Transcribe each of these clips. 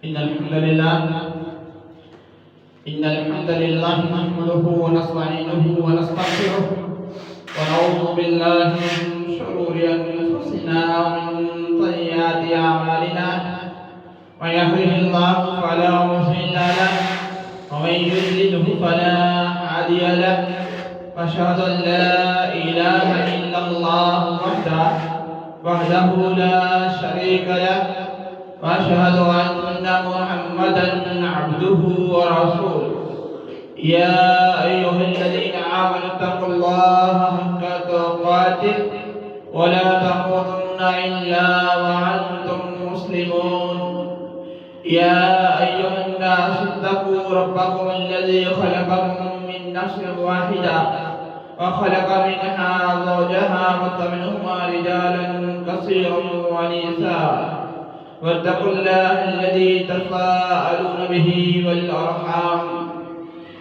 إن الحمد لله نحمده ونستعينه ونستغفره ونعوذ بالله من شرور أنفسنا ومن سيئات أعمالنا من يهده الله فلا مضل له ومن يضلله فلا هادي له وأشهد أن لا إله إلا الله وحده لا شريك له وأشهد أن محمدا عبده ورسوله يا أيها الذين آمنوا اتقوا الله حق تقاته ولا تموتن إلا وأنتم مسلمون يا أيها الناس اتقوا ربكم الذي خلقكم من نفس واحدة وخلق منها زوجها وبث منهما رجالا كثيرا ونساء واتقوا الله الذي تساءلون به والأرحام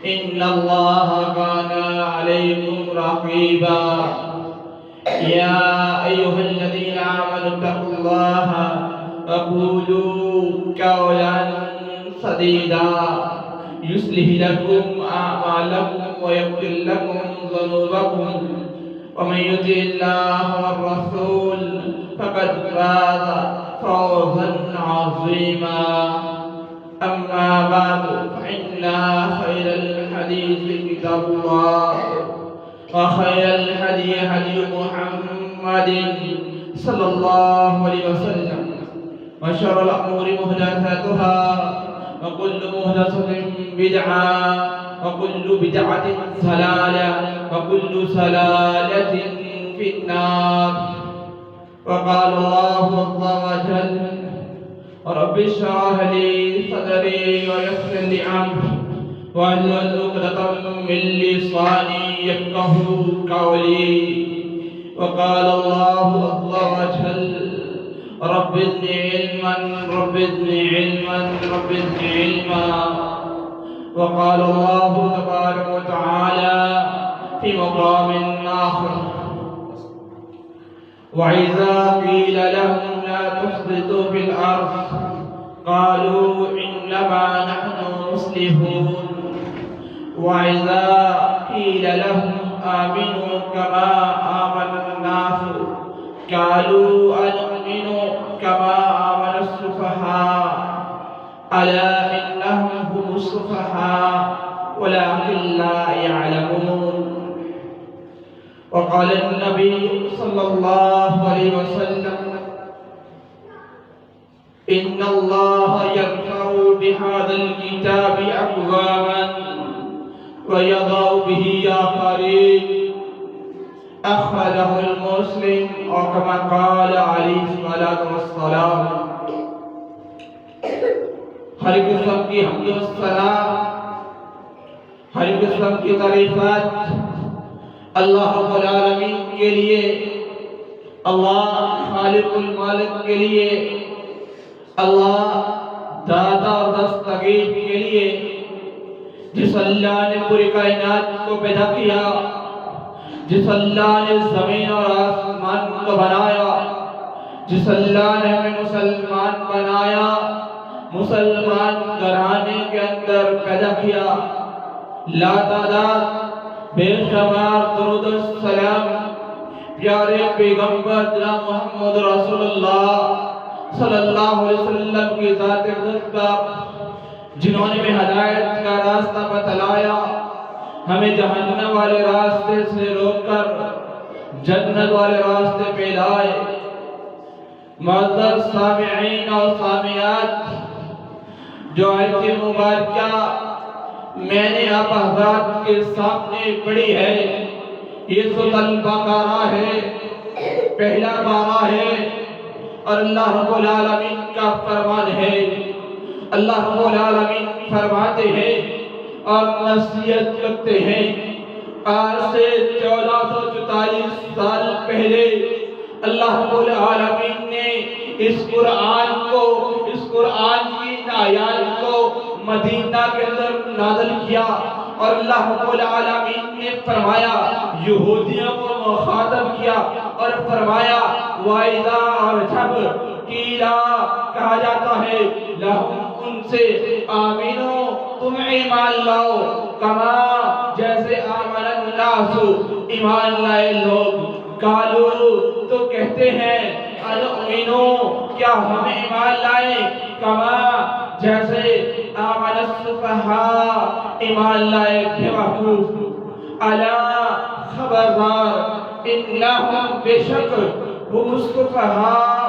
إن الله كان عليكم رقيبا يا أيها الذين آمنوا اتقوا الله وقولوا قولا سديدا يصلح لكم أعمالكم ويغفر لكم ذنوبكم ومن يطع الله والرسول فقد فاز فوزا عظيما أما بعد فإن خير الحديث كتاب الله وخير الهدي هدي محمد صلى الله عليه وسلم وشر الأمور محدثاتها وكل محدثة بدعة وكل بدعة ضلالة وكل ضلالة في النار. وقال الله عز وجل رب اشرح لي صدري ويسر لي أمري واحلل عقدة من لساني يفقهوا قولي. وقال الله عز وجل رب زدني علما رب زدني علما رب زدني علما. وقال الله تبارك وتعالى في مقام آخر وإذا قيل لهم لا تفسدوا في الأرض قالوا إنما نحن مصلحون وإذا قيل لهم آمنوا كما آمن الناس قالوا أنؤمن كما آمن السفهاء ألا إنهم هم السفهاء ولكن لا يعلمون. وقال النبي صلى الله عليه وسلم إن الله يرفع بهذا الكتاب أقواما ويضع به آخرين أخرجه المسلم أو كما قال عليه الصلاة والسلام. ہر قسم کی حمد و ثنا ہر قسم کی تعریفات اللہ رب العالمین کے لیے، اللہ خالق المالک کے لیے، اللہ داتا اور دستگیر کے لیے، جس اللہ نے پوری کائنات کو پیدا کیا، جس اللہ نے زمین اور آسمان کو بنایا، جس اللہ نے ہمیں مسلمان بنایا، مسلمان گھرانے کے اندر پیدا کیا، لا تعداد بے شمار درود السلام پیارے پیغمبر جناب محمد رسول اللہ صلی اللہ علیہ وسلم کی ذات اقدس پر، جنہوں نے ہمیں ہدایت کا راستہ بتلایا، ہمیں جہنم والے راستے سے روک کر جنت والے راستے پہ لائے. معزز سامعین اور سامعات، جو آیت مبارکہ میں نے آپ حضرات کے سامنے پڑھی ہے، یہ سورۃ البقرہ ہے، پہلا پارہ ہے، اور اللہ رب العالمین کا فرمان ہے. اللہ رب العالمین فرماتے ہیں اور نصیحت کرتے ہیں. آج سے 1444 سال پہلے اللہ رب العالمین نے اس قرآن کی آیات کو مدینہ کے اندر نازل کیا، اور اللہ رب العالمین نے فرمایا، یہودیوں کو مخاطب کیا اور فرمایا وَإِذَا، اور جب قیلا کہا جاتا ہے لہم ان سے آمینو تم ایمان لاؤ کما جیسے آمن الناس ایمان لائے لوگ قالو تو کہتے ہیں انؤمنو کیا ہم ایمان لائیں کما جیسے آمن السفہاء ایمان لائے بیوقوف الا خبردار انہم بے شک ہم السفہاء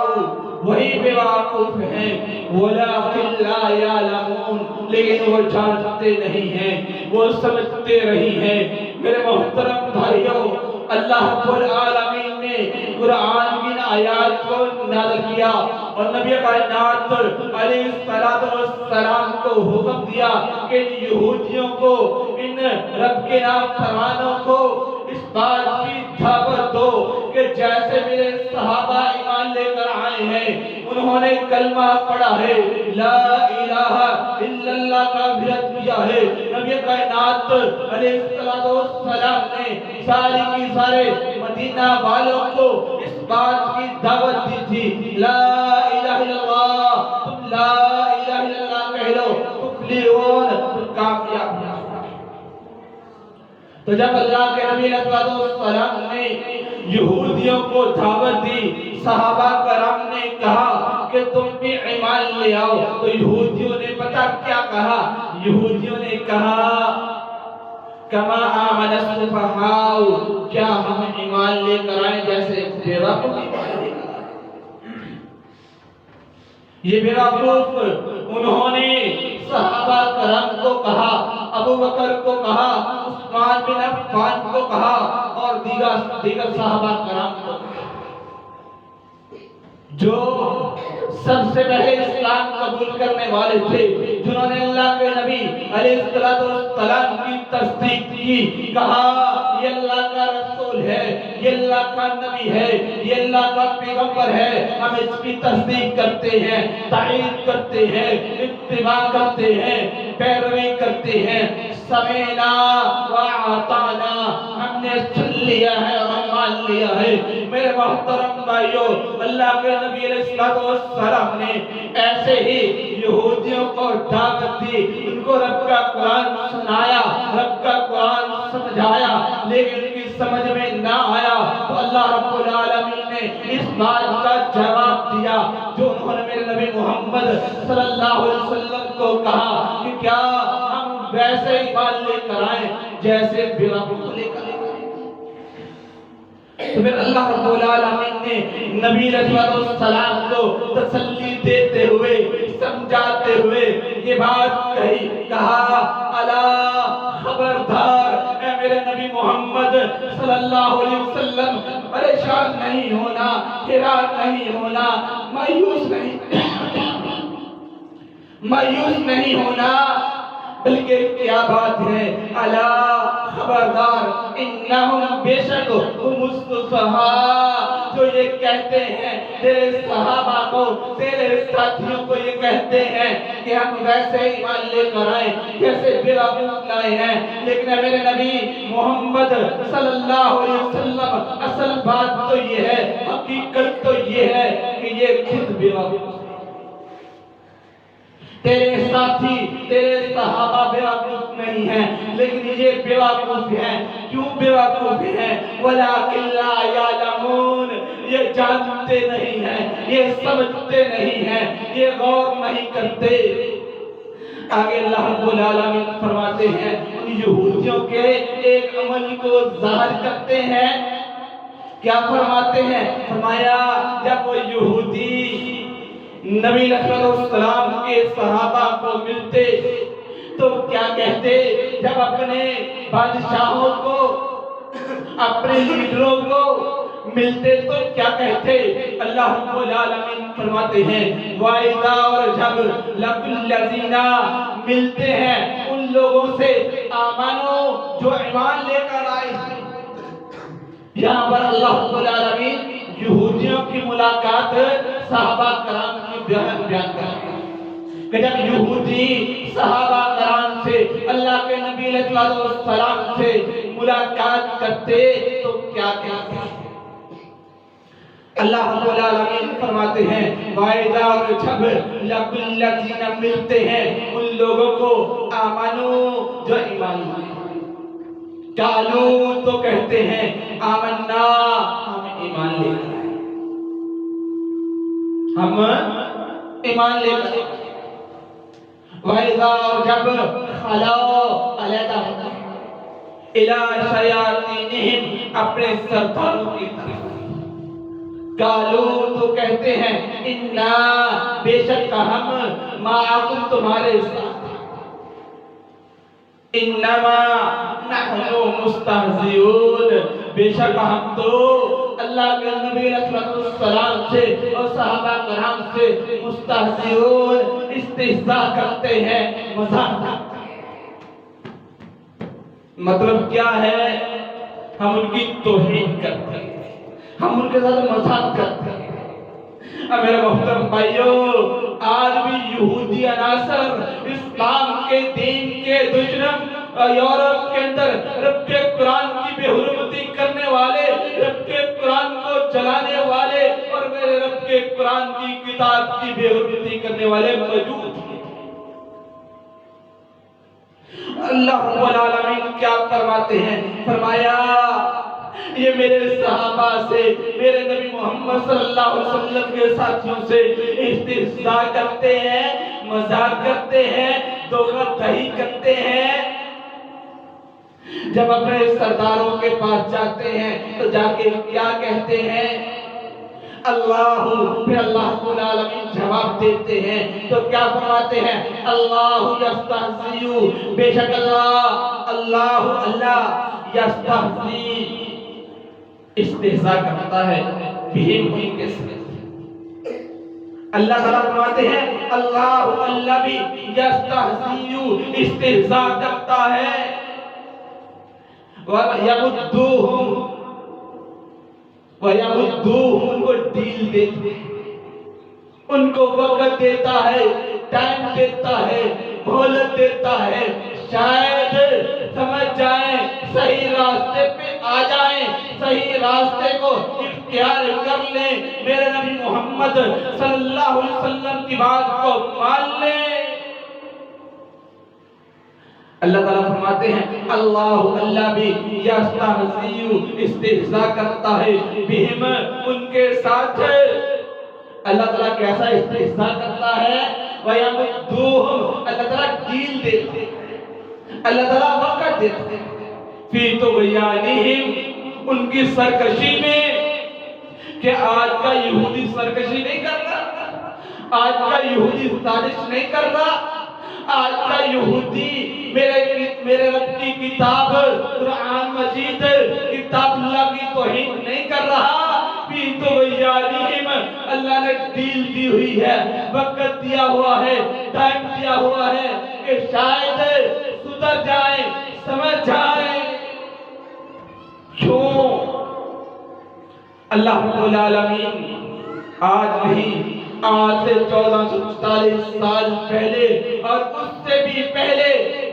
وہی بیوقوف ہیں وَلَٰكِن لَا يَعْلَمُونَ لیکن وہ جانتے نہیں ہیں وہ سمجھتے نہیں ہیں میرے محترم بھائیوں اللہ رب العالمین نے قرآن کی آیات کو نازل کیا اور نبی کائنات علیہ السلام کو حکم دیا کہ یہودیوں کو ان رب کے نام فرمانوں کو اس بات کی دعوت دو کہ جیسے میرے صحابہ ایمان لے کر آئے ہیں انہوں نے کلمہ پڑھا ہے لا الہ الا اللہ کا عبادت کیا ہے نبی کائنات علیہ السلام نے سارے کی سارے مدینہ والوں کو اس بات کی دعوت دی تھی لا الہ الا اللہ تم لا الہ الا اللہ کہہ لو تفلحون تم کامیاب تو جب اللہ کے نبی علیہ السلام نے یہودیوں کو دعوت دی صحابہ کرام نے کہا کہ تم بھی ایمان لے آؤ تو یہودیوں نے پتہ کیا کہا یہودیوں نے کہا کما آمن السفہاء کیا ہم ایمان لے کر آئیں جیسے بیوقوف ایمان لے کر آئیں یہ بیوقوف انہوں نے صحابہ کرام کو کہا ابو بکر کو کہا عثمان بن عفان کو کہا اور دیگر صحابہ کرام کو جو سب سے پہلے اسلام قبول کرنے والے تھے جنہوں نے اللہ کے نبی علیہ السلام کی تصدیق کی کہا یہ اللہ کا رسول ہے یہ اللہ کا نبی ہے یہ اللہ کا پیغمبر ہے ہم اس کی تصدیق کرتے ہیں تائید کرتے ہیں اتباع کرتے ہیں پیروی کرتے ہیں سمینا وعطانا ہم نے سن لیا ہے اور مان لیا ہے میرے محترم بھائیو اللہ کے نبی علیہ السلام نے ایسے ہی یہودیوں کو دعوت دی ان کو رب کا قرآن سنایا رب کا قرآن سمجھایا لیکن ان کی سمجھ میں نہ آیا تو اللہ رب العالمین نے اس بات کا جواب دیا جو انہوں نے میرے نبی محمد صلی اللہ علیہ وسلم کو کہا کہ کیا ہم ویسے ایمان لے کر آئیں جیسے بیوقوف لے کر آئیں تو پھر اللہ رب العالمین نے نبی علیہ السلام کو تسلی دیتے ہوئے سمجھاتے ہوئے یہ بات کہا الا خبردار اے میرے نبی محمد صلی اللہ علیہ وسلم پریشان نہیں ہونا حیران نہیں ہونا مایوس نہیں ہونا بلکہ کیا بات ہے الا خبردار انہم بے شک ہم السفہاء جو یہ کہتے ہیں تیرے صحابہ کو تیرے ساتھیوں کو یہ کہتے ہیں کہ ہم ویسے ایمان لے کر آئے جیسے بیوقوف لائے ہیں لیکن میرے نبی محمد صلی اللہ علیہ وسلم اصل بات تو یہ ہے حقیقت تو یہ ہے کہ یہ خود بیوقوف تیرے ساتھی تیرے صحابہ بیوقوف نہیں ہیں لیکن یہ بیوقوف ہیں کیوں بیوقوف ہیں وَلَٰكِن لَا يَعْلَمُونَ یہ جانتے نہیں ہیں یہ سمجھتے نہیں ہیں یہ غور نہیں کرتے آگے اللہ رب العالمین فرماتے ہیں ان یہودیوں کے ایک عمل کو ظاہر کرتے ہیں کیا فرماتے ہیں فرمایا جب وہ یہودی نبی علیہ السلام کے صحابہ کو ملتے تو کیا کہتے جب اپنے بادشاہوں کو اپنے لیڈروں کو ملتے تو کیا کہتے اللہ رب العالمین فرماتے ہیں وَإِذَا اور جب لَقُوا الَّذِينَ ملتے ہیں ان لوگوں سے آمنو جو ایمان لے کر آئے ہیں یہاں پر اللہ رب العالمین یہودیوں کی ملاقات صحابہ کرام کی بیان کرتے ہیں کہ جب یہودی صحابہ کرام سے اللہ کے نبی علیہ السلام سے ملاقات کرتے تو کیا کہتے ہیں اللہ رب العالمین فرماتے ہیں وَإِذَا اور جب لَقُوا الَّذِينَ ملتے ہیں ان لوگوں کو آمنو جو ایمان لائے، قالوا تو کہتے ہیں آمنا ہم ایمان لے کر آئے، ہم ایمان لے کر آئے۔ وَإِذَا اور جب خَلَوْا علیحدہ ہوتا ہے إِلَىٰ شَيَاطِینِہِمْ اپنے سرداروں کی طرف، قالوا تو کہتے ہیں انا بے شک ہم معکم تمہارے ساتھ، انما نحن مستہزئون بے شک ہم تو اللہ کے نبی علیہ السلام سے اور صحابہ کرام سے مستہزئون استہزاء کرتے ہیں، مذاق کرتے ہیں۔ مطلب کیا ہے؟ ہم ان کی توہین کرتے ہیں، ہم ان کے ساتھ مذاق کرتے ہیں۔ اب میرے محترم بھائیو، آج بھی یہودی عناصر اسلام کے دین کے دشمن یورپ کے اندر رب کے قرآن کی بے حرمتی کرنے والے، رب کے قرآن کو جلانے والے اور میرے رب کے قرآن کی کتاب کی بے حرمتی کرنے والے موجود ہیں۔ اللہ رب العالمین کیا فرماتے ہیں؟ فرمایا یہ میرے صحابہ سے، میرے نبی محمد صلی اللہ علیہ وسلم کے ساتھیوں سے استہزاء کرتے ہیں، مذاق کرتے ہیں، دھوکہ دہی کرتے ہیں۔ جب اپنے سرداروں کے پاس جاتے ہیں تو جا کے کیا کہتے ہیں؟ اللہ، پھر اللہ رب العالمین جواب دیتے ہیں تو کیا فرماتے ہیں؟ اللہ یستہزئ، بے شک اللہ یستہزئ استہزاء کرتا ہے بہم ان کے ساتھ۔ اللہ تعالیٰ فرماتے ہیں اللہ بھی یستہزئ استہزاء کرتا ہے، وَيَمُدُّوهُمْ ان کو ڈیل دیتے ہیں، ان کو وقت دیتا ہے، ٹائم دیتا ہے، مہلت دیتا ہے، شاید سمجھ جائیں، صحیح راستے پہ آ جائیں، صحیح راستے کو اختیار کر لیں، میرے نبی محمد صلی اللہ علیہ وسلم کی بات کو مان لیں۔ اللہ تعالیٰ فرماتے ہیں اللہ بھی یستہزئ استہزاء کرتا ہے بہم ان کے ساتھ۔ اللہ تعالیٰ کیسا استہزاء کرتا ہے؟ وَيَمُدُّوهُمْ اللہ تعالیٰ ڈیل دیتے ہیں، اللہ تعالیٰ وقت دیتے ہیں، فِي طُغْيَانِهِمْ ان کی سرکشی میں، کہ آج کا یہودی سرکشی نہیں کر رہا، آج کا یہودی سازش نہیں کر رہا، آج کا یہودی میرے رب کی کتاب قرآن مجید کتاب اللہ کی توہین نہیں کر رہا۔ فی طغیانہم اللہ نے ڈیل دی ہوئی ہے، وقت دیا ہوا ہے، ٹائم دیا ہوا ہے کہ شاید سدھر جائیں، سمجھ جائیں۔ کیوں؟ اللہ رب العالمین آج نہیں، آج سے 1440 سال پہلے اور اس سے بھی پہلے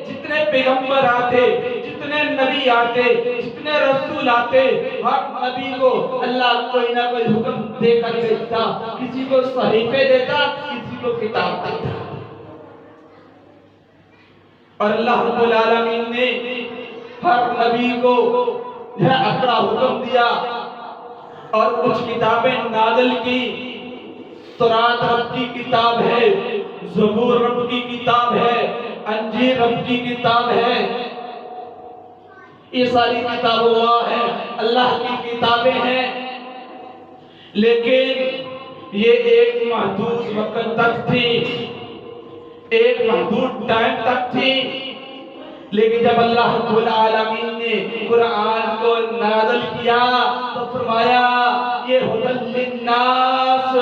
جتنے پیغمبر آتے، جتنے نبی آتے، جتنے رسول آتے، ہر نبی کو اللہ کوئی نہ کوئی حکم دے کر دیتا، کسی کو صحیفے دیتا، کسی کو کتاب دیتا، اور اللہ رب العالمین نے ہر نبی کو اپنا حکم دیا اور کچھ کتابیں نازل کی۔ تورات رب کی کتاب ہے، زبور رب کی کتاب ہے، انجیل رب کی کتاب ہے، یہ ساری کتاب اللہ ہے، اللہ کی کتابیں ہیں، لیکن یہ ایک محدود وقت تک تھی، ایک محدود ٹائم تک تھی۔ لیکن جب اللہ رب العالمین نے قرآن کو نازل کیا تو فرمایا یہ ھدی للناس،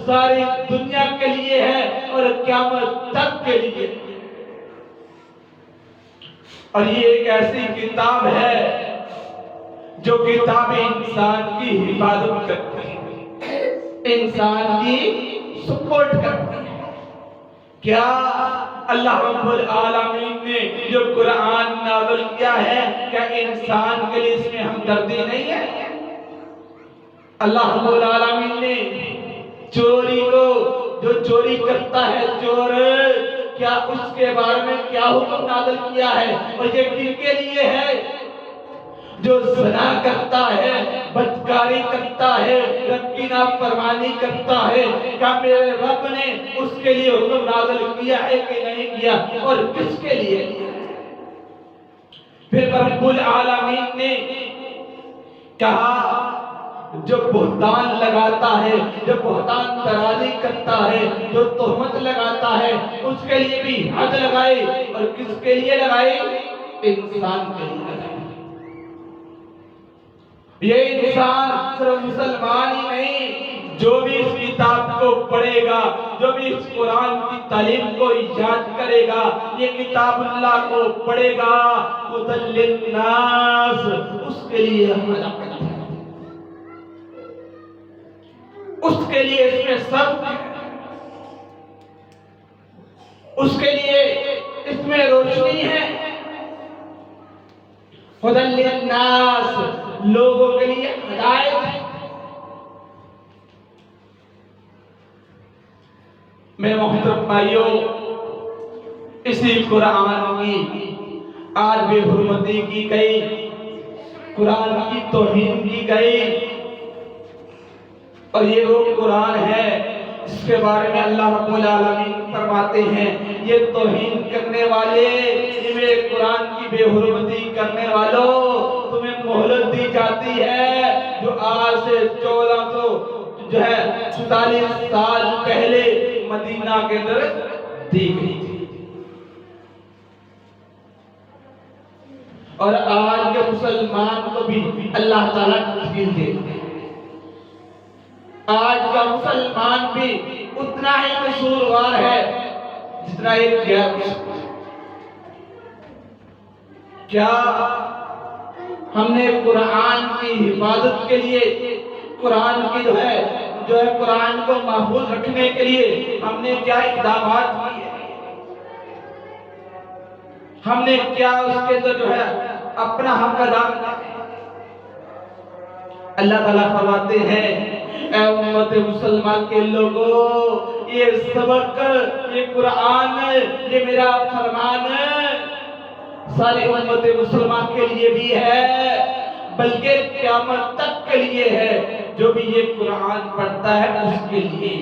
ساری دنیا کے لیے ہے اور قیامت تک کے لیے، اور یہ ایک ایسی کتاب ہے جو کتاب انسان کی حفاظت کرتی ہے، انسان کی سپورٹ کرتی ہے۔ کیا اللہ رب العالمین نے جو قرآن نازل کیا ہے، کیا انسان کے لیے اس میں ہمدردی نہیں ہے؟ اللہ رب العالمین نے چوری کو، جو چوری کرتا ہے چور، کیا اس کے بارے میں کیا حکم نازل کیا ہے؟ اور یہ کن کے لیے ہے؟ جو زنا کرتا ہے، بدکاری کرتا ہے، رب کی نافرمانی کرتا ہے، کیا میرے رب نے اس کے لیے حکم نازل کیا ہے کہ نہیں کیا؟ اور کس کے لیے؟ پھر رب العالمین نے کہا جو بہتان لگاتا ہے، جو بہتان ترازی کرتا ہے، جو تہمت لگاتا ہے، اس کے لیے بھی حد لگائے۔ اور کس کے لیے لگائے؟ انسان کے لیے لگائے۔ یہ انسان صرف مسلمان ہی نہیں، جو بھی اس کتاب کو پڑھے گا، جو بھی اس قرآن کی تعلیم کو یاد کرے گا، یہ کتاب اللہ کو پڑھے گا، ہدی للناس، اس کے لیے ہدایت ہے، اس کے لیے اس میں سب ہے، اس کے لیے اس میں روشنی ہے۔ ہدی للناس، لوگوں کے لیے ہدایت ہے۔ میرے محترم بھائیوں، اسی قرآن کی آج بے حرمتی کی گئی، قرآن کی توہین کی گئی، اور یہ وہ قرآن ہے جس کے بارے میں اللہ رب العالمین فرماتے ہیں یہ توہین کرنے والے، یہ میرے قرآن کی بے حرمتی کرنے والوں، تمہیں مہلت دی جاتی ہے جو آج سے 1446 سال پہلے مدینہ کے اندر دی گئی تھی۔ اور آج کے مسلمان کو بھی اللہ تعالیٰ تشکیل دیتے ہیں۔ آج کا مسلمان بھی اتنا ہی قصوروار ہے جتنا ایک غیر مسلمان۔ کیا ہم نے قرآن کی حفاظت کے لیے، قرآن کی جو ہے قرآن کو محفوظ رکھنے کے لیے ہم نے کیا اقدامات کیے؟ ہم نے کیا اس کے اندر جو ہے اپنا حق ادا کیا؟ اللہ تعالیٰ فرماتے ہیں اے امت مسلمان کے لوگوں، یہ سبق، یہ قرآن، یہ میرا فرمان ساری امت مسلمان کے لیے بھی ہے، بلکہ قیامت تک کے لیے ہے۔ جو بھی یہ قرآن پڑھتا ہے اس کے لیے۔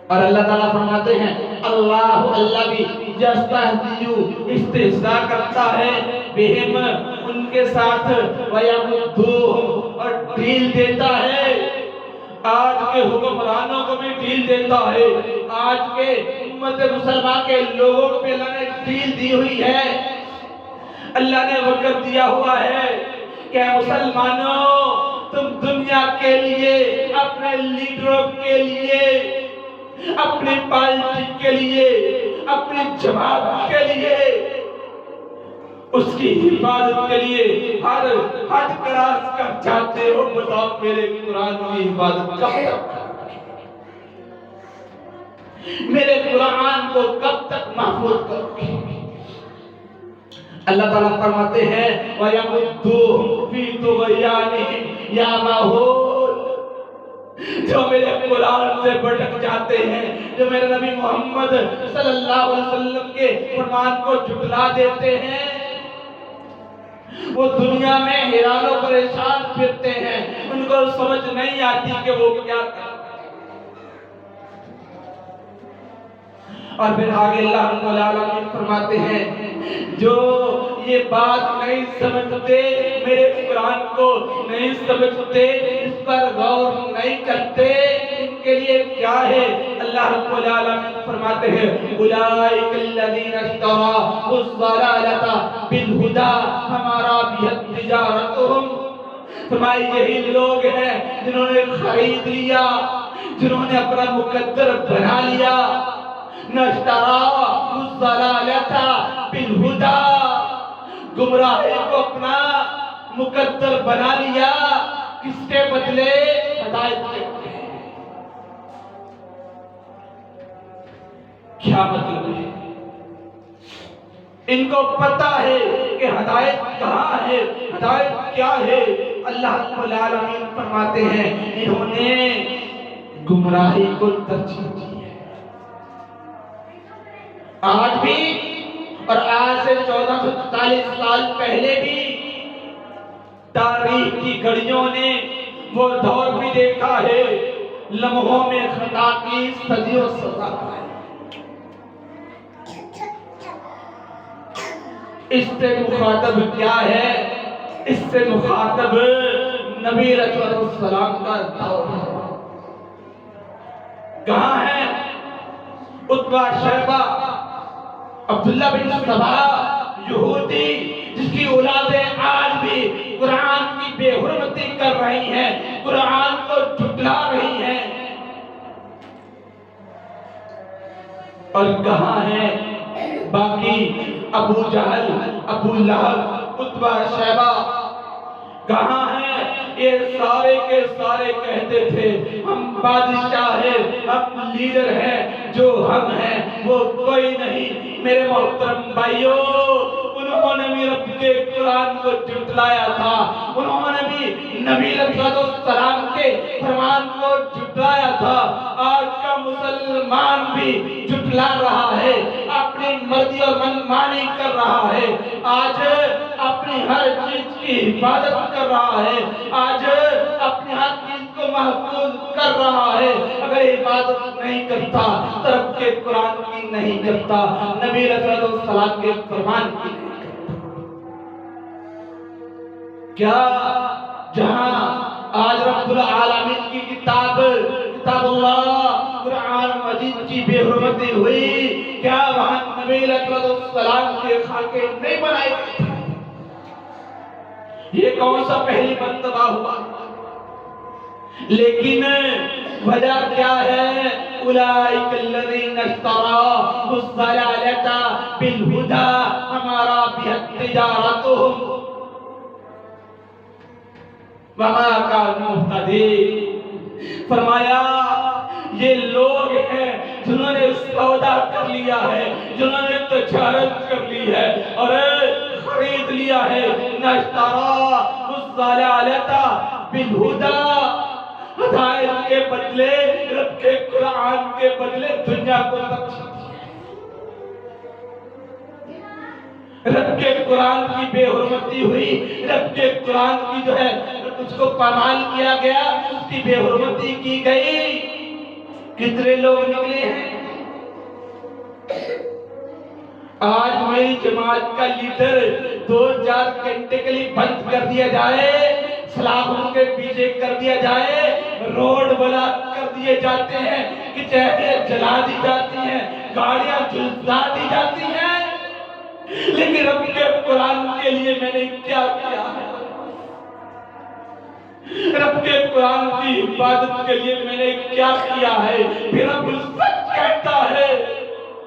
اور اللہ تعالیٰ فرماتے ہیں اللہ بھی استہزاء کرتا ہے بہم، ان کے ساتھ، وَيَمُدُّوهُمْ، اور ڈھیل دیتا ہے۔ آج کے حکمرانوں کو بھی ڈھیل دیتا ہے، آج کے امت مسلمان کے لوگوں کو بھی اللہ نے ڈھیل دی ہوئی ہے۔ اللہ نے وقت دیا ہوا ہے کہ مسلمانوں، تم دنیا کے لیے، اپنے لیڈروں کے لیے، اپنی پارٹی کے لیے، اپنی جماعت کے لیے، اس کی حفاظت کے لیے ہر حد کراس کر جاتے ہو، بتاؤ میرے قرآن کی حفاظت کب تک، میرے قرآن کو کب تک محفوظ کرو گے؟ اللہ تعالیٰ فرماتے ہیں وَيَمُدُّوهُمْ فِي طُغْيَانِهِمْ يَعْمَهُونَ، جو میرے قرآن سے بھٹک جاتے ہیں، جو میرے نبی محمد صلی اللہ علیہ وسلم کے فرمان کو جھٹلا دیتے ہیں، وہ دنیا میں حیران و پریشان پھرتے ہیں، ان کو سمجھ نہیں آتی کہ وہ کیا کرتے ہیں۔ اور پھر آگے اللہ رب العالمین فرماتے ہیں جو یہ بات نہیں سمجھتے، میرے قرآن کو نہیں سمجھتے، اس پر غور نہیں کرتے، ان کے لیے کیا ہے؟ اللہ رب العالمین فرماتے ہیں اولئک الذین اشتروا الضلالۃ بالہدی فما ربحت تجارتہم، فرمایا یہی لوگ ہیں جنہوں نے خرید لیا، جنہوں نے اپنا مقدر بنا لیا، نشترا الضلالۃ بالہدی، گمراہی کو اپنا مقدر بنا لیا، کس کے بدلے؟ ہدایت کے بدلے۔ کیا مطلب ہے؟ ان کو پتا ہے کہ ہدایت کہاں ہے، ہدایت کیا ہے۔ اللہ رب العالمین فرماتے ہیں انہوں نے گمراہی کو ترجیح دی ہے۔ آج بھی اور آج سے 1444 سال پہلے بھی تاریخ کی گھڑیوں نے وہ دور بھی دیکھا ہے، لمحوں میں خطا کی صدیوں سزا پائی۔ اس سے مخاطب کیا ہے؟ اس سے مخاطب نبی رسول السلام کا دور ہے۔ کہاں ہے عتبہ شیبہ عبداللہ بن سبا یہودی جس کی اولادیں آج بھی قرآن کی بے حرمتی کر رہی ہیں، قرآن کو جھٹلا رہی ہیں؟ اور کہاں ہے باقی ابو جہل، ابو لہب، عتبہ شیبہ؟ کہاں ہیں یہ سارے کے سارے کہتے تھے ہم بادشاہ ہیں، ہم لیڈر ہیں، جو ہم ہیں وہ کوئی نہیں۔ میرے محترم بھائیوں، انہوں نے بھی رب کے قرآن کو جھٹلایا تھا، انہوں نے بھی نبی علیہ السلام کے فرمان کو جھٹلایا تھا۔ آج کا مسلمان بھی جھٹلا رہا ہے، اپنی مرضی اور منمانی کر رہا ہے، آج اپنی ہر چیز کی حفاظت کر رہا ہے، آج اپنی ہر چیز کو محفوظ کر رہا ہے۔ اگر حفاظت نہیں کرتا تو رب کے قرآن کی نہیں کرتا، نبی رسول السلام کے فرمان کی نہیں کرتا۔ کیا جہاں آج رب العالمین کی کتاب اللہ قرآن مجید کی بے حرمتی ہوئی، کیا وہاں نبی رسول السلام کے خاکے نہیں بنائے گئے؟ یہ کون سا پہلی مرتبہ ہوا؟ لیکن وجہ کیا ہے؟ اولئک الذین اشتروا الضلالۃ بالہدی امرا بها تجارتهم وما كانوا مهتدین۔ فرمایا یہ لوگ ہیں جنہوں نے سودا کر لیا ہے، جنہوں نے تجارت کر لی ہے اور خرید لیا ہے۔ نشترا الضلالۃ بالہدی، ہدایت کے بدلے، رب کے قرآن کے بدلے دنیا کو ترجیح دی ہے۔ رب کے قرآن کی بے حرمتی ہوئی، رب کے قرآن کی جو ہے اس کو پامال کیا گیا، اس کی بے حرمتی کی گئی۔ کتنے لوگ نکلے ہیں؟ آج میری جماعت کا لیڈر 2-4 گھنٹے کے لیے بند کر دیا جائے، سلاخوں کے پیچھے کر دیا جائے، روڈ بلاک کر دیے جاتے ہیں، کچہریاں جلا دی جاتی ہیں، گاڑیاں جلسا دی جاتی ہیں، لیکن رب کے قرآن کے لیے میں نے کیا کیا ہے؟ رب کے قرآن کی حفاظت کے لیے میں نے کیا کیا ہے؟ پھر رب سچ کہتا ہے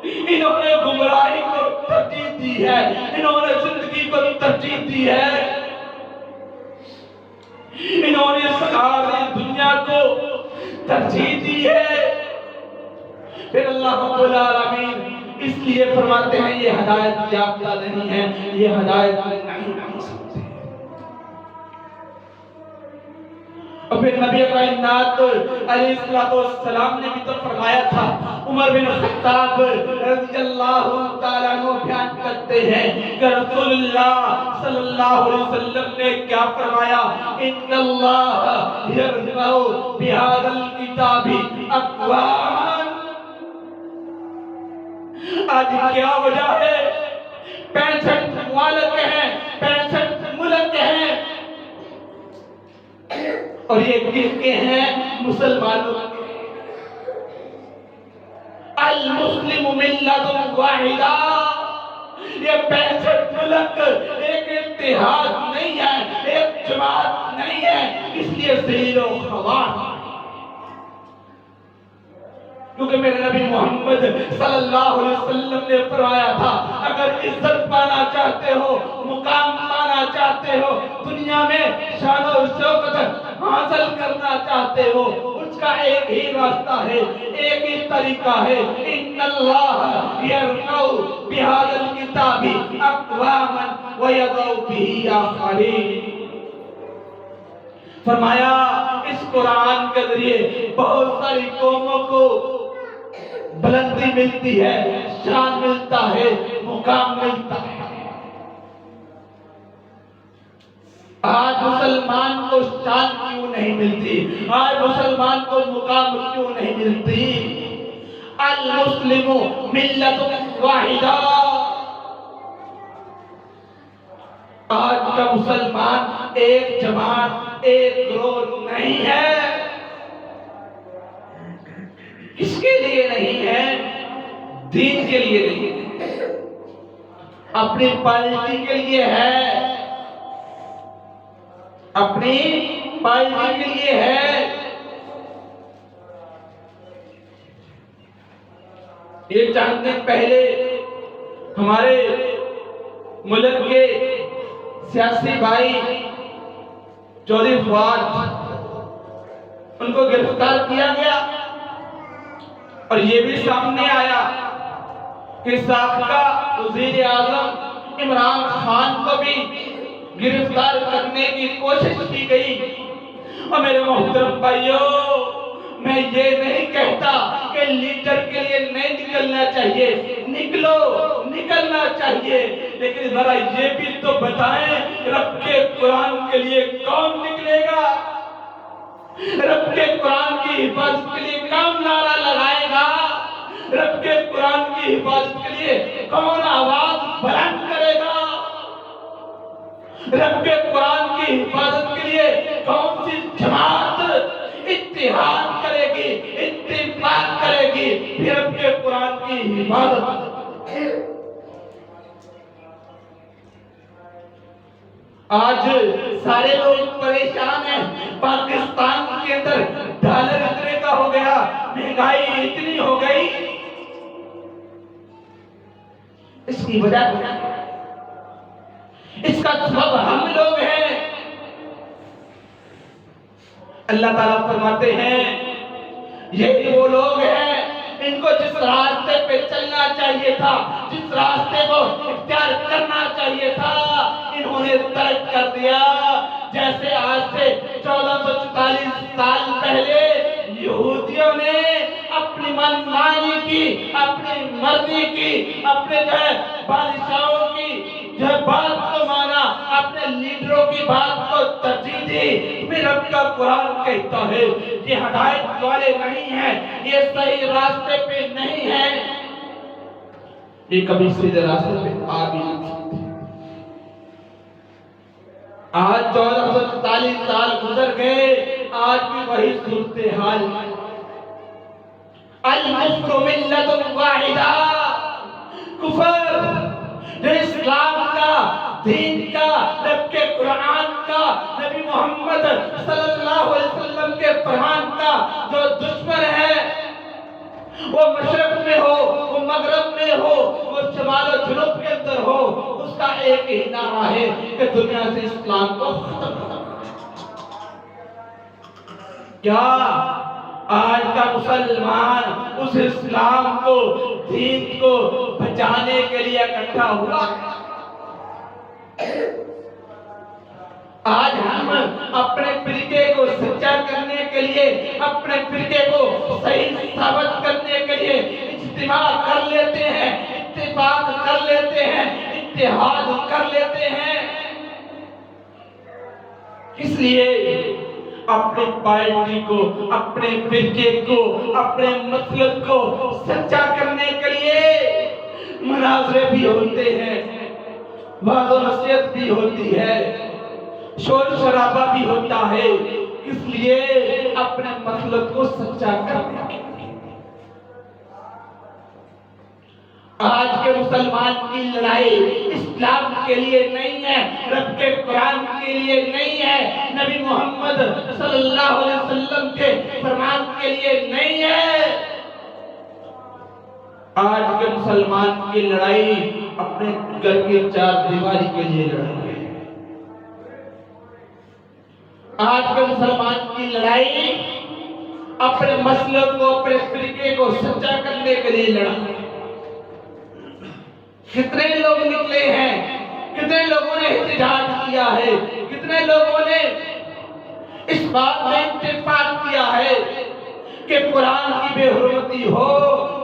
انہوں نے گمراہی کو ترجیح دی ہے، انہوں نے زندگی کو ترجیح دی ہے، انہوں نے ساری دنیا کو ترجیح دی ہے۔ پھر اللہ رب العالمین اس لیے فرماتے ہیں یہ ہدایت یافتہ نہیں ہے، یہ ہدایت نہیں ہو سکتے۔ اور پھر نبی کائنات علیہ السلام نے بھی تو فرمایا تھا، عمر بن خطاب رضی اللہ تعالیٰ عنہ بیان کرتے ہیں کہ رسول اللہ صلی اللہ علیہ وسلم نے کیا فرمایا؟ ان اللہ یرفع بہذا الکتاب اقواما۔ آج کیا وجہ ہے؟ 65 ممالک ہیں، 65 ملک ہیں، اور یہ کس کے ہیں؟ مسلمانوں کے۔ المسلم ملت واحدہ، یہ 65 ملک ایک اتحاد نہیں ہے، ایک جماعت نہیں ہے، اس لیے ذلیل و خوار۔ کیونکہ میرے نبی محمد صلی اللہ علیہ وسلم نے فرمایا تھا اگر عزت پانا چاہتے ہو، مقام پانا چاہتے ہو، دنیا میں شان و شوکت حاصل کرنا چاہتے ہو، اس کا ایک ہی راستہ ہے، ایک ہی طریقہ ہے، ان اللہ یرفع بہذا الکتاب اقواما ویضع بہ آخرین۔ فرمایا اس قرآن کے ذریعے بہت ساری قوموں کو بلندی ملتی ہے، شان ملتا ہے، مقام ملتا ہے۔ آج مسلمان کو شان کیوں نہیں ملتی؟ آج مسلمان کو مقام کیوں نہیں ملتی؟ المسلم ملت واحدہ۔ آج کا مسلمان ایک جماعت، ایک گروہ نہیں ہے۔ کس کے لیے نہیں ہے؟ دین کے لیے نہیں ہے، اپنی پارٹی کے لیے ہے، اپنی پارٹی کے لیے ہے۔ یہ چند دن پہلے ہمارے ملک کے سیاسی بھائی چودھری فواد، ان کو گرفتار کیا گیا اور یہ بھی سامنے آیا کہ سابقہ وزیر اعظم عمران خان کو بھی گرفتار کرنے کی کوشش کی گئی۔ اور میرے محترم بھائیوں، میں یہ نہیں کہتا کہ لیڈر کے لیے نہیں نکلنا چاہیے، نکلنا چاہیے، لیکن ذرا یہ بھی تو بتائیں رب کے قرآن کے لیے کون نکلے گا؟ رب کے قرآن کی حفاظت کے لیے کون نعرہ لگائے گا؟ رب کے قرآن کی حفاظت کے لیے کون آواز بلند کرے گا؟ رب کے قرآن کی حفاظت کے لیے کون سی جماعت اتحاد کرے گی، اتفاق کرے گی پھر رب کے قرآن کی حفاظت؟ آج سارے لوگ پریشان ہیں، پاکستان کے اندر ڈالر اتنے کا ہو گیا، مہنگائی اتنی ہو گئی، اس کی وجہ کیا ہے؟ اس کا سبب ہم لوگ ہیں۔ اللہ تعالیٰ فرماتے ہیں یہ وہ لوگ ہیں ان کو جس راستے پہ چلنا چاہیے تھا، جس راستے کو اختیار کرنا چاہیے تھا، انہوں نے ترک کر دیا۔ جیسے آج سے 1444 سال پہلے یہودیوں نے اپنی منمانی کی، اپنی مرضی کی، اپنے بادشاہوں کی بات کو مانا، اپنے لیڈروں کی بات کو ترجیح دی۔ پھر رب کا قرآن کہتا ہے یہ ہدایت والے نہیں ہیں، یہ صحیح راستے پہ نہیں ہیں، یہ کبھی سیدھے راستے پہ آ بھی نہیں سکتے۔ آج 1444 سال گزر گئے، آج بھی وہی صورتحال۔ الکفر ملت واحدہ، کفر جو اسلام کا، دین کا، رب کے قرآن کا، نبی محمد صلی اللہ علیہ وسلم کے فرمان کا جو دشمن ہے، وہ مشرق میں ہو، وہ مغرب میں ہو، وہ شمال و جنوب کے اندر ہو، اس کا ایک ہی نعرہ ہے کہ دنیا سے اسلام کو ختم کرنا۔ کیا آج کا مسلمان اس اسلام کو، دین کو بچانے کے لیے اکٹھا ہوا؟ آج ہم اپنے فرقے کو سچا کرنے کے لیے، اپنے فرقے کو صحیح ثابت کرنے کے لیے اجتماع کر لیتے ہیں، اتفاق کر لیتے ہیں، اتحاد کر لیتے ہیں۔ کس لیے؟ اپنے پارٹی کو، اپنے فرقے کو، اپنے مسلک کو سچا کرنے کے لیے مناظرے بھی ہوتے ہیں، وعظ و نصیحت بھی ہوتی ہے، شور شرابہ بھی ہوتا ہے، اس لیے اپنے مسلک کو سچا کرنے کے لیے۔ آج کے مسلمان کی لڑائی اسلام کے لیے نہیں ہے، رب کے قرآن کے لیے نہیں ہے، نبی محمد صلی اللہ علیہ وسلم کے فرمان کے لیے نہیں ہے۔ آج کے مسلمان کی لڑائی اپنے گھر کی چار دیواری کے لیے لڑائی ہے۔ آج کے مسلمان کی لڑائی اپنے مسلک کو، اپنے فرقے کو سچا کرنے کے لیے لڑائی ہے۔ کتنے لوگ نکلے ہیں، کتنے لوگوں نے احتجاج کیا ہے، کتنے لوگوں نے اس بات میں اتفاق کیا ہے کہ قرآن کی بے حرمتی ہو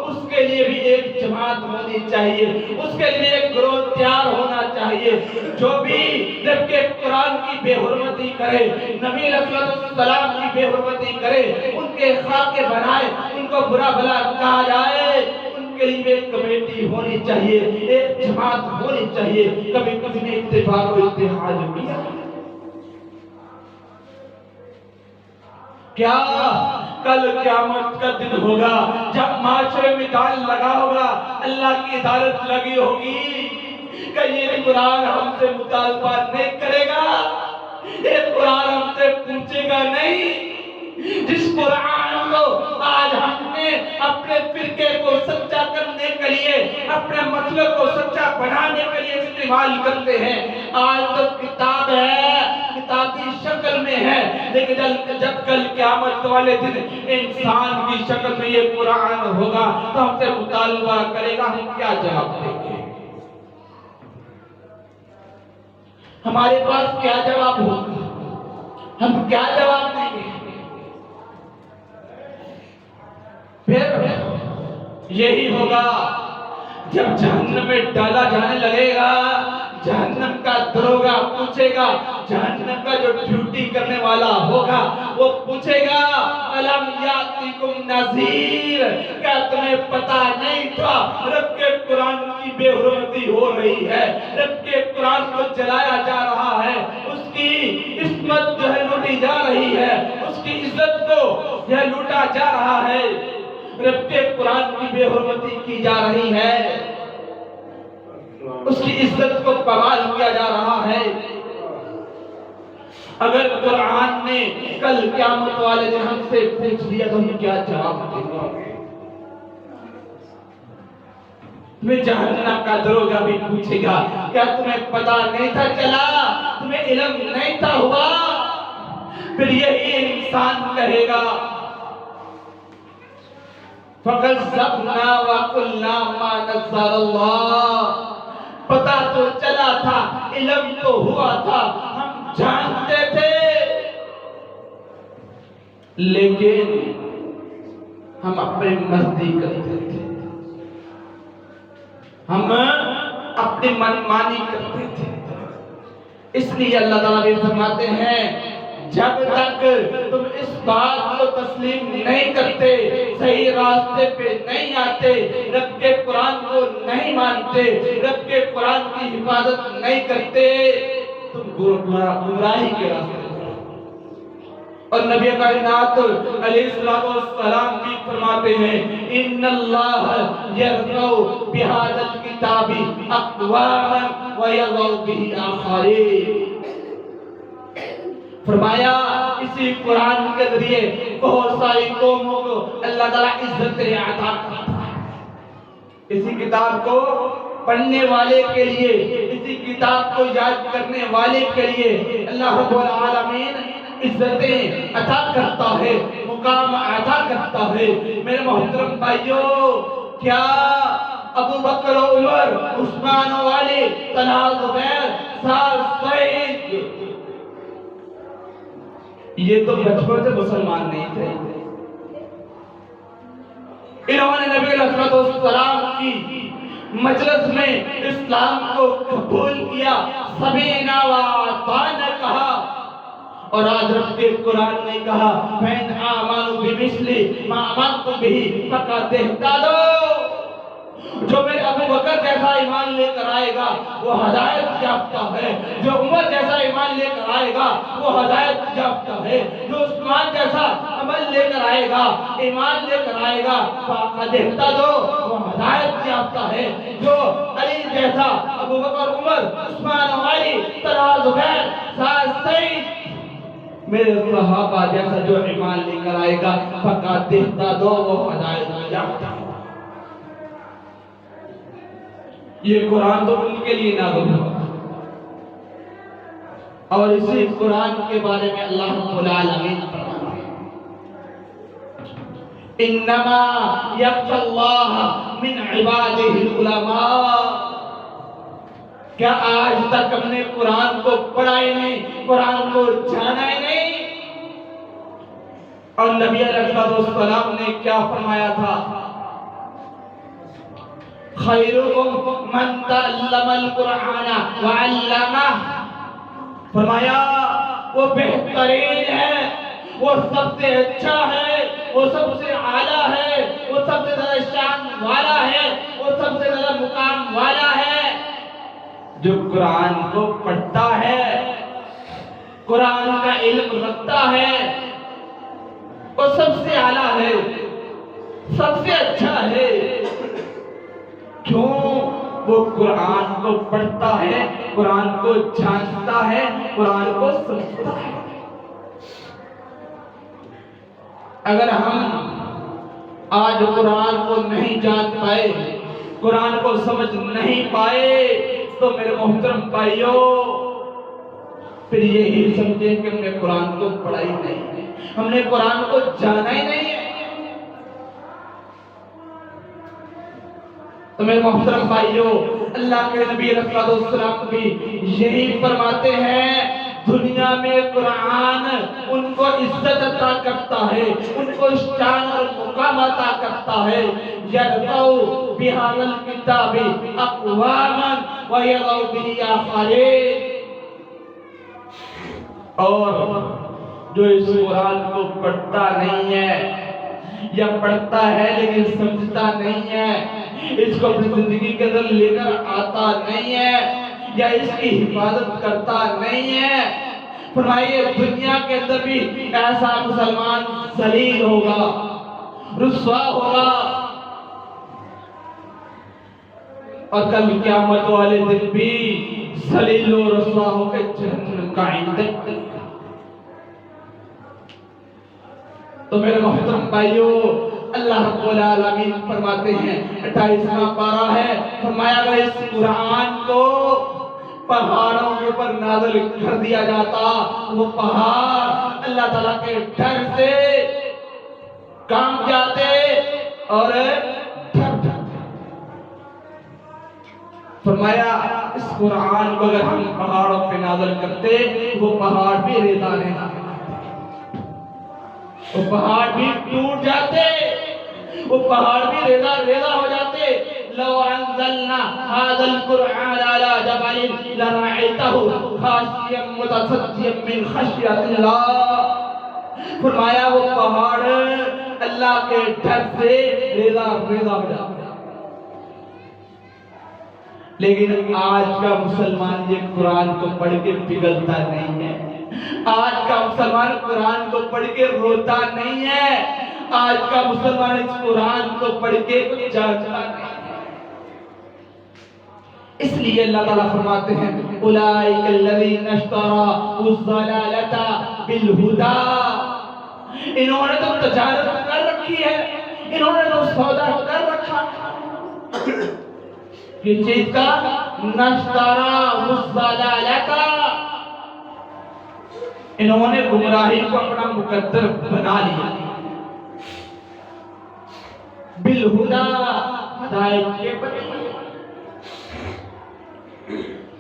اس کے لیے بھی ایک جماعت ہونی چاہیے، اس کے لیے ایک گروہ تیار ہونا چاہیے۔ جو بھی جب کہ قرآن کی بے حرمتی کرے، نبی علیہ السلام کی بے حرمتی کرے، ان کے خاکے بنائے، ان کو برا بھلا کہا جائے، ان کے لیے ایک کمیٹی ہونی چاہیے، ایک جماعت ہونی چاہیے۔ کبھی کسی نے اتفاق و اتحاد کیا؟ کیا کل قیامت کا دن ہوگا جب معاشرے میں دال لگا ہوگا، اللہ کی عدالت لگی ہوگی کہ یہ قرآن ہم سے مطالبہ نہیں کرے گا، یہ قرآن ہم سے پوچھے گا نہیں۔ جس قرآن کو آج ہم نے اپنے فرقے کو سچا کرنے کے لیے، اپنے مسلک کو سچا بنانے کے لیے استعمال کرتے ہیں، آج تو کتاب ہے، کتابی شکل میں ہے، لیکن جب کل قیامت والے دن انسان کی شکل میں یہ قرآن ہوگا تو ہم سے مطالبہ کرے گا، ہم کیا جواب دیں گے؟ ہمارے پاس کیا جواب ہوگا؟ ہم کیا جواب دیں گے؟ پھر یہی ہوگا جب جہنم میں ڈالا جانے لگے گا، جہنم کا دروغہ پوچھے گا، جہنم کا جو ڈیوٹی کرنے والا ہوگا وہ پوچھے گا الم یاتکم نذیر، کیا تمہیں پتا نہیں تھا رب کے قرآن کی بے حرمتی ہو رہی ہے، رب کے قرآن کو جلایا جا رہا ہے، اس کی عصمت جو ہے لوٹی جا رہی ہے، اس کی عزت کو یہ لوٹا جا رہا ہے، رب کے قرآن کی بے حرمتی کی جا رہی ہے، اس کی عزت کو پامال کیا جا رہا ہے۔ اگر قرآن نے کل قیامت والے دن ہم سے پوچھ لیا تو ہم کیا جواب دیں گے؟ تمہیں جہنم کا دروغہ بھی پوچھے گا کیا تمہیں پتا نہیں تھا چلا، تمہیں علم نہیں تھا ہوا؟ پھر یہی انسان کہے گا فَكَذَّبْنَا وَقُلْنَا مَا نَزَّلَ اللَّهُ، پتا تو چلا تھا، علم تو ہوا تھا، ہم جانتے تھے، لیکن ہم اپنی مرضی کرتے تھے، ہم اپنی منمانی کرتے تھے۔ اس لیے اللہ تعالیٰ بھی فرماتے ہیں جب تک تم اس بات کو تسلیم نہیں کرتے، صحیح راستے پہ نہیں آتے، رب کے قرآن کو نہیں مانتے، رب کے قرآن کی حفاظت نہیں کرتے، تم گمراہی کے راستے پر۔ اور نبی کائنات علیہ السلام بھی فرماتے ہیں ان اللہ یرفع بہذا الکتاب اقواما ویضع بہ آخرین، فرمایا اسی قرآن کے ذریعے بہت ساری قوموں کو اللہ تعالیٰ عزت عطا کرتا ہے۔ اسی کتاب کو پڑھنے والے کے لیے، اسی کتاب کو یاد کرنے والے کے لیے اللہ رب العالمین عزتیں عطا کرتا ہے، مقام عطا کرتا ہے۔ میرے محترم بھائیوں، کیا ابو بکر و عمر، عثمان و علی، طلحہ زبیر، سعد سعید، یہ تو بچپن سے مسلمان نہیں تھے؟ انہوں نے نبی علیہ السلام کی مجلس میں اسلام کو قبول کیا، سمیعنا و اطعنا کہا، اور آج رب کے قرآن نے کہا فَإِنْ آمَنُوا بِمِثْلِ مَا آمَنْتُمْ بِهِ فَقَدِ اهْتَدَوْا، جو میرے ابو بکر جیسا ایمان لے کر آئے گا وہ ہدایت یافتہ ہے، جو عمر جیسا ایمان لے کر آئے گا وہ ہدایت یافتہ ہے، جو عثمان جیسا عمل لے کر آئے گا، ایمان لے کر آئے گا فَقَدِ اهْتَدَوْا، وہ ہدایت یافتہ ہے، جو علی جیسا، ابو بکر، عمر، عثمان، علی، طلحہ، زبیر، سعد، سعید، میرے صحابہ جیسا جو ایمان لے کر آئے گا فَقَدِ اهْتَدَوْا، وہ ہدایت یافتہ ہے۔ یہ قرآن تو ان کے لیے نازل ہوا، اور اسی قرآن کے بارے میں اللہ رب العالمین فرماتے ہیں انما یخشی اللہ من عبادہ العلماء۔ کیا آج تک ہم نے قرآن کو پڑھا ہی نہیں، قرآن کو جانا ہی نہیں؟ اور نبی علیہ السلام نے کیا فرمایا تھا؟ خیرکم من تعلم القرآن وعلمہ، فرمایا وہ بہترین ہے، وہ سب سے اچھا ہے، وہ سب سے اعلیٰ ہے، وہ سب سے زیادہ شان والا ہے، وہ سب سے زیادہ مقام والا ہے جو قرآن کو پڑھتا ہے، قرآن کا علم رکھتا ہے، وہ سب سے اعلیٰ ہے، سب سے اچھا ہے۔ کیوں؟ وہ قرآن کو پڑھتا ہے، قرآن کو جانتا ہے، قرآن کو سمجھتا ہے۔ اگر ہم آج قرآن کو نہیں جان پائے، قرآن کو سمجھ نہیں پائے، تو میرے محترم بھائیوں پھر یہی سمجھیں کہ ہم نے قرآن کو پڑھا ہی نہیں ہے، ہم نے قرآن کو جانا ہی نہیں ہے۔ تو میرے محترم بھائیوں، اللہ کے نبی علیہ السلام بھی یہی فرماتے ہیں، دنیا میں قرآن ان کو عزت عطا کرتا ہے، ان کو شان اور مقام عطا کرتا ہے۔ یرفع بہذا الکتاب اقواما ویضع بہ آخرین، اور جو اس قرآن کو پڑھتا نہیں ہے یا پڑھتا ہے لیکن سمجھتا نہیں ہے، اس کو اپنی زندگی کے اندر لے کر آتا نہیں ہے یا اس کی حفاظت کرتا نہیں ہے، فرمائیے دنیا کے اندر بھی ایسا مسلمان ذلیل ہوگا، رسوا ہوگا، اور کل قیامت والے دن بھی ذلیل و رسوا ہو کے جہنم کا ایندھن۔ تو میرے محترم بھائیوں، اللہ رب العالمین فرماتے ہیں، 28واں پارہ ہے، فرمایا اگر اس قرآن کو پہاڑوں کے اوپر نازل کر دیا جاتا، وہ پہاڑ اللہ تعالیٰ کے ڈر سے کانپ جاتے اور ڈر جاتے۔ فرمایا اس قرآن کو اگر ہم پہاڑوں پہ نازل کرتے، وہ پہاڑ بھی ریزہ ریزہ، وہ پہاڑ بھی ٹوٹ جاتے، وہ پہاڑ بھی ریزہ ریزہ ہو جاتے۔ لو انزلنا هذا القرآن على جبل لرأيته خاشعا متصدعا من خشیۃ اللہ، فرمایا وہ پہاڑ اللہ کے ڈر سے ریزہ ریزہ ہو جاتے۔ لیکن آج کا مسلمان یہ قرآن کو پڑھ کے پگھلتا نہیں ہے، آج کا مسلمان قرآن کو پڑھ کے روتا نہیں ہے، آج کا مسلمان اس قرآن کو پڑھ کے جانتا نہیں ہے۔ اس لیے اللہ تعالیٰ فرماتے ہیں، اولئک الذین اشتروا الضلالۃ بالہدی، انہوں نے تو تجارت کر رکھی ہے، انہوں نے تو سودا کر رکھا کس چیز کا؟ نشترا الضلالۃ، انہوں نے گمراہی کو اپنا مقدر بنا لیا، بالہدی، ہدایت کے بدلے۔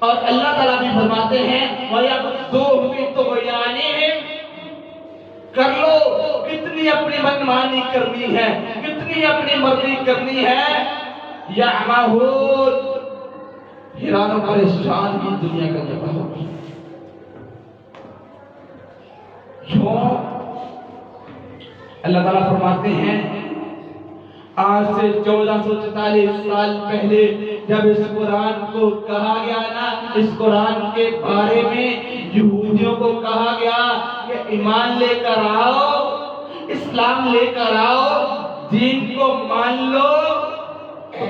اور اللہ تعالیٰ بھی فرماتے ہیں وَيَغْدُوهُ فِي طُغْيَانِهِمْ، کر لو کتنی اپنی منمانی کرنی ہے، کتنی اپنی مرضی کرنی ہے، یَعْمَهُونَ، حیران و پریشان کی دنیا کا جگہ ہوگی۔ کیوں؟ اللہ تعالیٰ فرماتے ہیں آج سے 1444 سال پہلے جب اس قرآن کو کہا گیا نا، اس قرآن کے بارے میں یہودیوں کو کہا گیا کہ ایمان لے کر آؤ، اسلام لے کر آؤ، دین کو مان لو،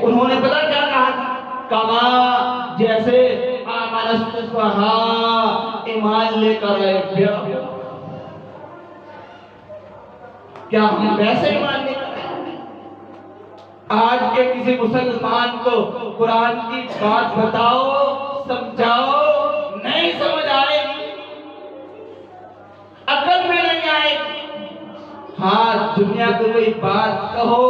انہوں نے پتہ کیا کہا تھا؟ کما جیسے آمن السفہاء، ایمان لے کر آئے۔ کیا ہم ویسے ایمان لے کر آئے؟ آج کے کسی مسلمان کو قرآن کی بات بتاؤ، سمجھاؤ، نہیں سمجھ آئے گی، عقل میں نہیں آئے گی۔ ہاں دنیا کو کوئی بات کہو،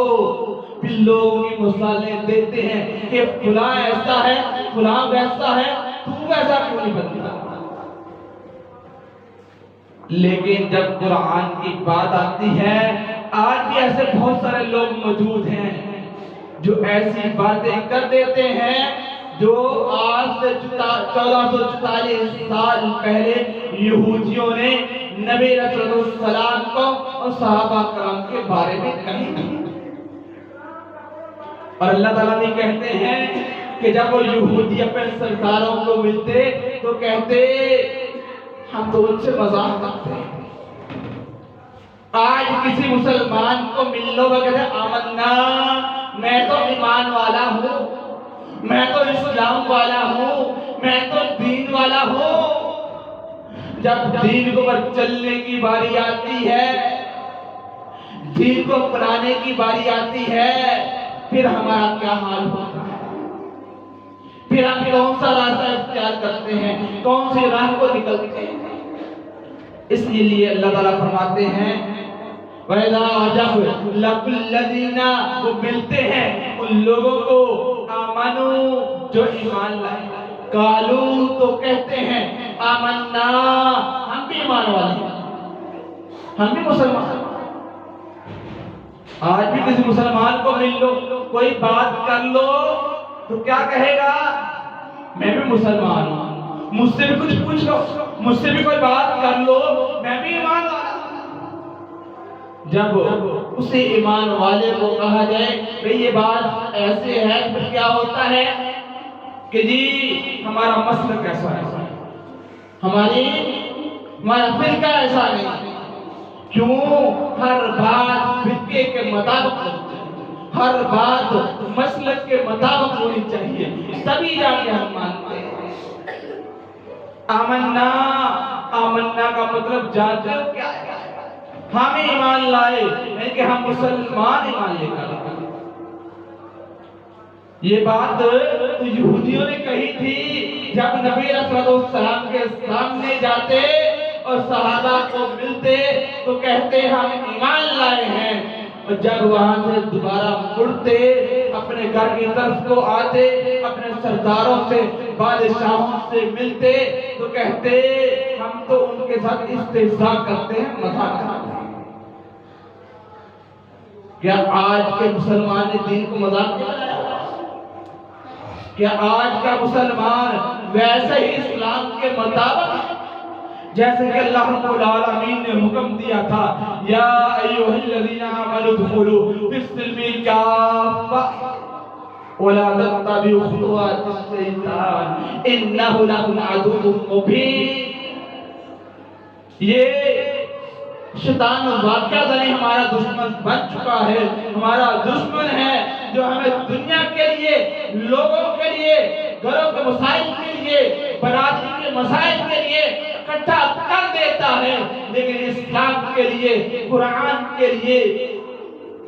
پھر لوگوں کی مثالیں دیتے ہیں کہ فلاں ایسا ہے، فلاں ویسا ہے، تو ویسا کیوں نہیں بنتا؟ لیکن جب قرآن کی بات آتی ہے، آج بھی ایسے بہت سارے لوگ موجود ہیں جو ایسی باتیں کر دیتے ہیں جو آج سے 1444 سال پہلے یہودیوں نے نبی رسول السلام کو اور صحابہ کرام کے بارے میں کہی۔ اور اللہ تعالیٰ بھی کہتے ہیں کہ جب وہ یہودی اپنے سرداروں کو ملتے تو کہتے ہم تو ان سے مذاق کرتے ہیں۔ آج کسی مسلمان کو مل لو وہ کہتے آمنا، میں تو ایمان والا ہوں، میں تو اسلام والا ہوں، میں تو دین والا ہوں۔ جب دین کو پر چلنے کی باری آتی ہے، دین کو اپنانے کی باری آتی ہے، پھر ہمارا کیا حال ہوتا ہے؟ پھر ہم کون سا راستہ اختیار کرتے ہیں، کون سی راہ کو نکلتے ہیں؟ اس لیے اللہ تعالیٰ فرماتے ہیں وَإِذَا جَبْ لَقُ الَّذِينَ، وہ ملتے ہیں ان لوگوں کو آمنو جو ایمان لائے، قالو تو کہتے ہیں آمنا، ہم بھی ایمان والے ہیں، ہم بھی مسلمان ہیں۔ آج بھی کسی مسلمان کو مل لو، کوئی بات کر لو تو کیا کہے گا؟ میں بھی مسلمان ہوں، مجھ سے بھی کچھ پوچھ لو، مجھ سے بھی کوئی بات کر لو، میں بھی ایمان والا ہوں۔ جب اسے ایمان والے کو کہا جائے کہ یہ بات ایسے ہے، پھر کیا ہوتا ہے کہ جی ہمارا مسلک ایسا ہے، ہمارا فرقہ ایسا نہیں۔ کیوں؟ ہر بات فرقے کے مطابق ہونی چاہیے، ہر بات مسلک کے مطابق ہونی چاہیے، تبھی جا کے ہم مانتے ہیں۔ آمنا، آمنا کا مطلب جانتے ہو کیا ہے؟ ہم ایمان لائے، نہیں کہ ہم مسلمان ایمان لے کر آئے۔ یہ بات تو یہودیوں نے کہی تھی جب نبی رسول السلام کے سامنے جاتے اور صحابہ کو ملتے تو کہتے ہم ایمان لائے ہیں، اور جب وہاں سے دوبارہ مڑتے اپنے گھر کی طرف کو آتے، اپنے سرداروں سے بادشاہوں سے ملتے تو کہتے ہم تو ان کے ساتھ استہزاء کرتے ہیں، مذاق کرتے ہیں۔ کیا آج کے مسلمان نے دین کو مذاق کیا؟ کیا آج کا مسلمان ویسے ہی اسلام کے مطابق جیسے کہ اللہ رب العالمین نے حکم دیا تھا یا ایھا الذین آمنوا ادخلوا فی السلم کافۃ ولا تتبعوا خطوات الشیطان انہ لکم عدو مبین۔ یہ شیطان واقعہ نہیں ہمارا دشمن بن چکا ہے، ہمارا دشمن ہے جو ہمیں دنیا کے لیے، لوگوں کے لیے، گھروں کے مسائل کے لیے، برادری کے مسائل کے لیے اکٹھا کر دیتا ہے، لیکن اسلام کے لیے، قرآن کے لیے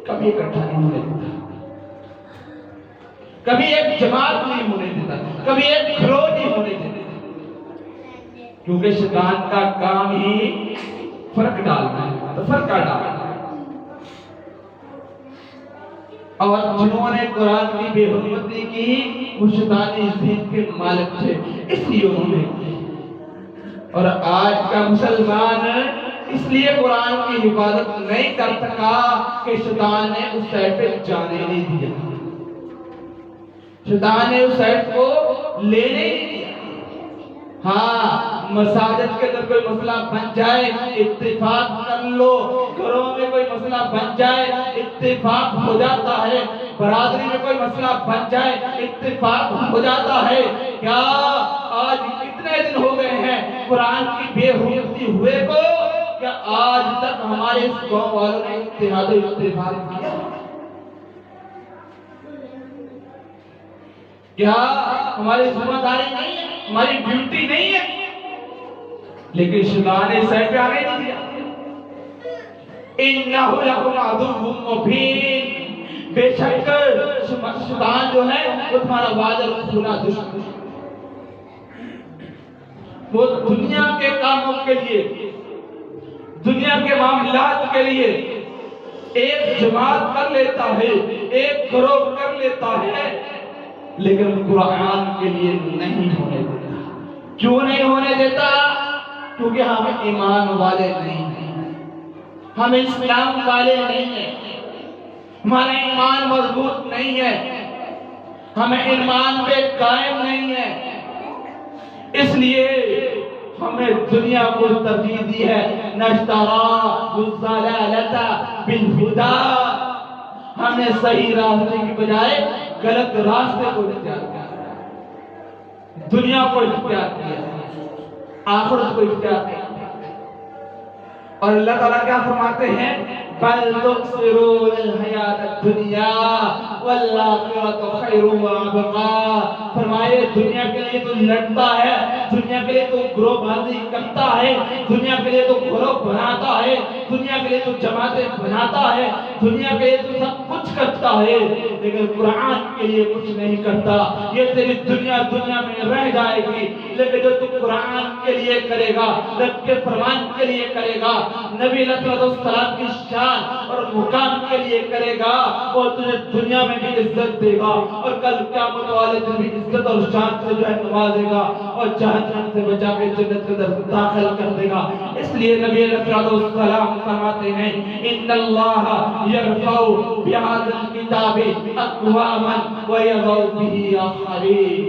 کبھی اکٹھا نہیں ہونے دیتا، کبھی ایک جماعت نہیں ہونے دیتا، کبھی ایک گروہ نہیں ہونے دیتا، کیونکہ شیطان کا کام ہی فرق ڈالنا ہے، تو فرق ڈالنا ہے۔ اور جنہوں نے قرآن کی بے حرمتی کی وہ شیطانی ذہن کے مالک تھے، اس لیے انہوں نے کی۔ اور آج کا مسلمان اس لیے قرآن کی حفاظت نہیں کر سکا کہ شیطان نے اس سائٹ پہ جانے نہیں دیا، شیطان نے اس سائٹ کو لینے نہیں دیا۔ ہاں، مساجد کے اندر کوئی مسئلہ بن جائے اتفاق کر لو، گھروں میں کوئی مسئلہ بن جائے اتفاق ہو جاتا ہے، برادری میں کوئی مسئلہ بن جائے اتفاق ہو جاتا ہے۔ کیا آج کتنے دن ہو گئے ہیں قرآن کی بے حرمتی ہوئے کو؟ کیا آج تک ہمارے اس قوم والوں نے اتحاد و اتفاق کیا؟ کیا ہماری ذمہ داری نہیں ہے، ہماری ڈیوٹی نہیں ہے؟ لیکن شیطان نے سائٹ پہ آنے نہیں دیا۔ اِنَّهُ لَكُمْ عَدُوٌّ مُّبِینٌ، بے شک شیطان جو ہے وہ تمہارا واضح کھلا دشمن ہے۔ وہ دنیا کے کاموں کے لیے، دنیا کے معاملات کے لیے ایک جماعت کر لیتا ہے، ایک گروہ کر لیتا ہے، لیکن قرآن کے لیے نہیں ہونے دیتا۔ کیوں نہیں ہونے دیتا؟ کیونکہ ہم ایمان والے نہیں ہیں، ہم اسلام والے نہیں ہیں، ہمارا ایمان مضبوط نہیں ہے، ہم ایمان پہ قائم نہیں ہیں، اس لیے ہمیں دنیا کو ترجیح دی ہے۔ نشترا الضلالۃ بالہدی، ہم نے صحیح راستے کی بجائے غلط راستے کو اختیار کیا، دنیا کو اختیار کیا، آخرت کو اختیار کیا۔ اور اللہ تعالیٰ کیا فرماتے ہیں؟ بل تؤثرون الحیات الدنیا والآخرۃ خیر وابقیٰ، فرمائے دنیا کے لیے تو لڑتا ہے، دنیا کے لیے تو گروہ بازی کرتا ہے، دنیا کے لیے تو گروہ بناتا ہے، دنیا کے لیے تو جماعتیں بناتا ہے، دنیا کے لیے تو سب کچھ کرتا ہے، لیکن قرآن کے لیے کچھ نہیں کرتا۔ یہ تیری دنیا میں رہ جائے گی، لیکن جو تو قرآن کے لیے کرے گا، رب کے فرمان کے لیے کرے گا، نبی علیہ السلام کی شان اور مقام کے لیے کرے گا، وہ تجھے دنیا میں بھی عزت دے گا اور کل قیامت والے دن بھی عزت اور شان سے جو ہے نوازے گا اور جہنم سے بچا کے جنت کے اندر داخل کر دے گا۔ اس لیے نبی علیہ السلام فرماتے ہیں ان اللہ یرفع بہذا الکتاب اقواما ویضع به آخرین،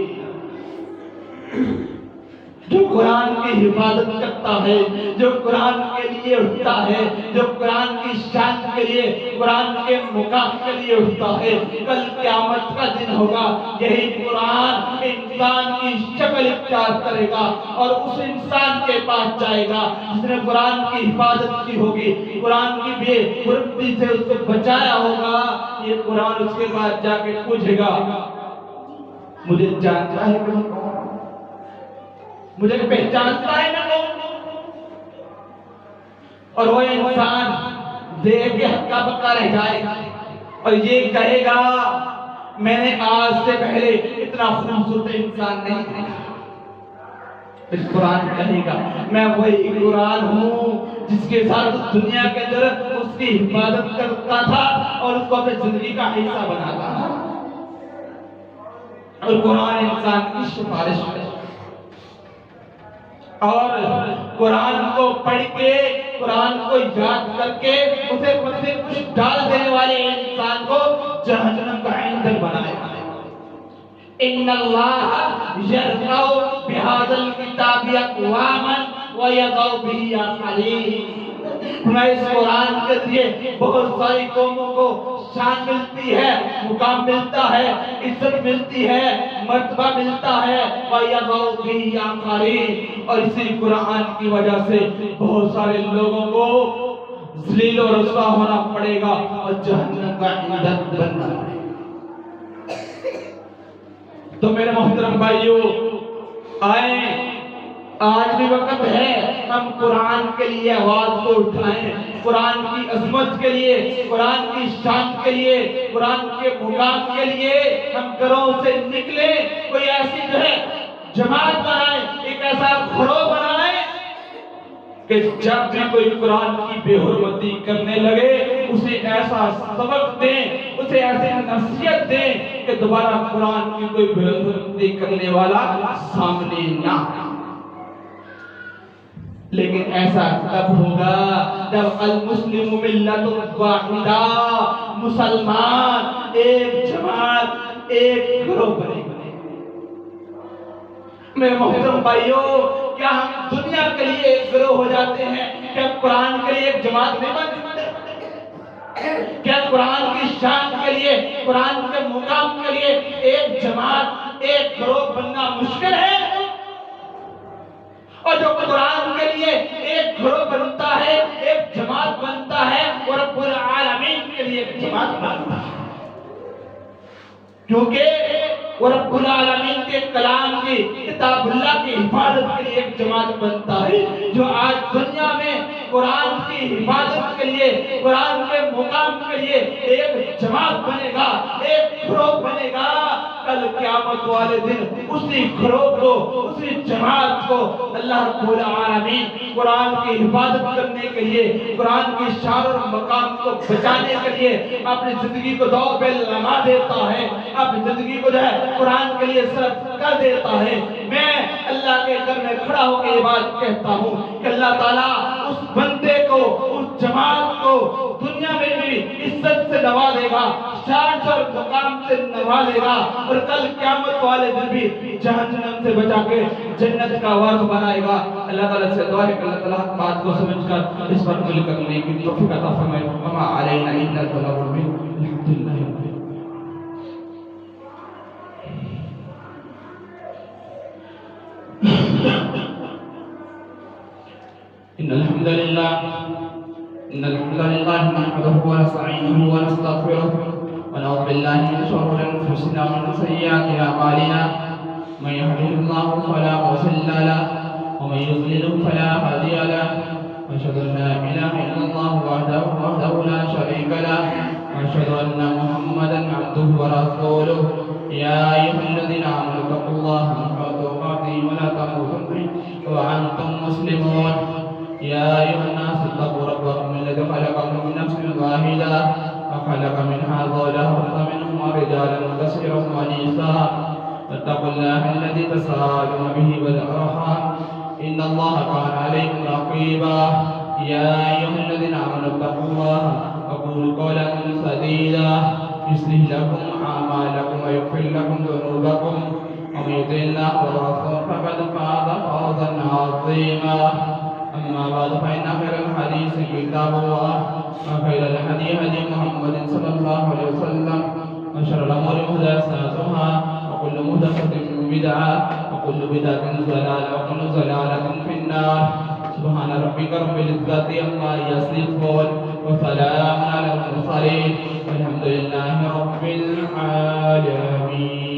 جو قرآن کی حفاظت کرتا ہے، جو قرآن کے لیے اٹھتا ہے، جو قرآن کی شان کے لیے، قرآن کے مقام کے لیے اٹھتا ہے، کل قیامت کا دن ہوگا، یہی قرآن انسان کی شکل اختیار کرے گا اور اس انسان کے پاس جائے گا جس نے قرآن کی حفاظت کی ہوگی، قرآن کی بے حرمتی سے اس کو بچایا ہوگا۔ یہ قرآن اس کے بعد جا کے پوچھے گا مجھے جانتا ہے کہ مجھے پہچانتا ہے میں کون؟ اور وہ انسان دیکھ کے ہکا بکا رہ جائے گا اور یہ کہے گا میں نے آج سے پہلے اتنا خوبصورت انسان نہیں دیکھا۔ اس قرآن کہے گا میں وہی قرآن ہوں جس کے ساتھ دنیا کے اندر اس کی حفاظت کرتا تھا اور اس کو اپنے زندگی کا حصہ بناتا تھا۔ اور قرآن انسان کی سفارش ہے، اور قرآن کو پڑھ کے، قرآن کو یاد کر کے اسے پسے کچھ ڈال دینے والے انسان کو جہنم کا ایندھن بنائے گا۔ ان اللہ یرفع بہذا الکتاب اقواما ویضع به آخرین، میں اس قرآن کے ذریعے بہت ساری قوموں کو شان ملتی ہے، مقام ملتا ہے، عزت ملتی ہے، مرتبہ ملتا ہے، وَيَضَعُ بِهِ آخَرِينَ، اور اسی قرآن کی وجہ سے بہت سارے لوگوں کو ذلیل و رسوا ہونا پڑے گا اور جہنم کا ایندھن بننا پڑے گا۔ تو میرے محترم بھائیو، آئیں آج بھی وقت ہے ہم قرآن کے لیے آواز کو اٹھائیں، قرآن کی عظمت کے لیے، قرآن کی شان کے لیے، قرآن کے مقام کے لیے ہم گھروں سے نکلیں، کوئی ایسی جو ہے جماعت بنائیں، ایک ایسا گروہ بنائیں کہ جب بھی کوئی قرآن کی بے حرمتی کرنے لگے اسے ایسا سبق دیں، اسے ایسے نصیحت دیں کہ دوبارہ قرآن کی کوئی بے حرمتی کرنے والا سامنے نہ آئے۔ لیکن ایسا تب ہوگا جب المسلم ملت واحدہ، مسلمان ایک جماعت، ایک گروہ بنے گا۔ میرے محترم بھائیوں، کیا ہم دنیا کے لیے ایک گروہ ہو جاتے ہیں؟ کیا قرآن کے لیے ایک جماعت نہیں بن سکتے؟ کیا قرآن کی شان کے لیے، قرآن کے مقام کے لیے ایک جماعت، ایک گروہ بننا مشکل ہے؟ اور جو قرآن کے لیے ایک گروہ بنتا ہے، ایک جماعت بنتا ہے، وہ رب العالمین کے لیے ایک جماعت بنتا ہے، کیونکہ وہ رب العالمین کے کلام کی، کتاب اللہ کی حفاظت کے لیے ایک جماعت بنتا ہے۔ جو آج دنیا میں قرآن کی حفاظت کے لیے، قرآن کے مقام کے لیے ایک جماعت بنے گا، ایک گروہ بنے گا، کل قیامت والے دن اسی گروہ کو، اسی جماعت کو اللہ رب العالمین قرآن کی حفاظت کرنے کے لیے، قرآن کی شان اور مقام کو بچانے کے لیے اپنی زندگی کو دو پہ لگا دیتا ہے، اپنی زندگی کو جو ہے قرآن کے لیے صرف کر دیتا ہے۔ میں اللہ کے گھر میں کھڑا ہو کے یہ بات کہتا ہوں کہ اللہ تعالیٰ اس بندے کو، اس جماعت کو دنیا میں بھی عزت سے نوازے گا، شان اور مقام سے نوازے گا، اور کل قیامت والے دن بھی جہنم سے بچا کے جنت کا وارث بنائے گا۔ اللہ تعالیٰ سے دعا ہے کہ اللہ تعالیٰ بات کو سمجھ کر اس پر عمل کرنے کی توفیق عطا فرمائے۔ وما علینا الا البلاغ المبین۔ الحمدللہ۔ إن الحمد لله نحمده ونستعينه ونستغفره ونعوذ بالله من شرور أنفسنا ومن سيئات أعمالنا من يهده الله فلا مضل له ومن يضلل فلا هادي له وأشهد أن لا إله إلا الله وحده لا شريك له وأشهد أن محمدا عبده ورسوله يا أيها الذين آمنوا اتقوا الله حق تقاته ولا تموتن وأنتم مسلمون يا أيها الناس اتقوا ربكم الذي خلقكم من نفس واحدة وخلق منها زوجها وبث منهما رجالا كثيرا ونساء واتقوا الله الذي تساءلون به والأرحام إن الله كان عليكم رقيبا يا أيها الذين آمنوا اتقوا الله وقولوا قولا سديدا يصلح لكم أعمالكم ويغفر لكم ذنوبكم ومن يطع الله ورسوله فقد فاز فوزا عظيما أما بعد فإن خير الحديث كتاب الله وخير الهدي هدي محمد صلى الله عليه وسلم وشر الأمور محدثاتها وكل محدثة بدعة وكل بدعة ضلالة وكل ضلالة في النار سبحان ربك رب العزة عما يصفون وسلام على المرسلين والحمد لله رب العالمين.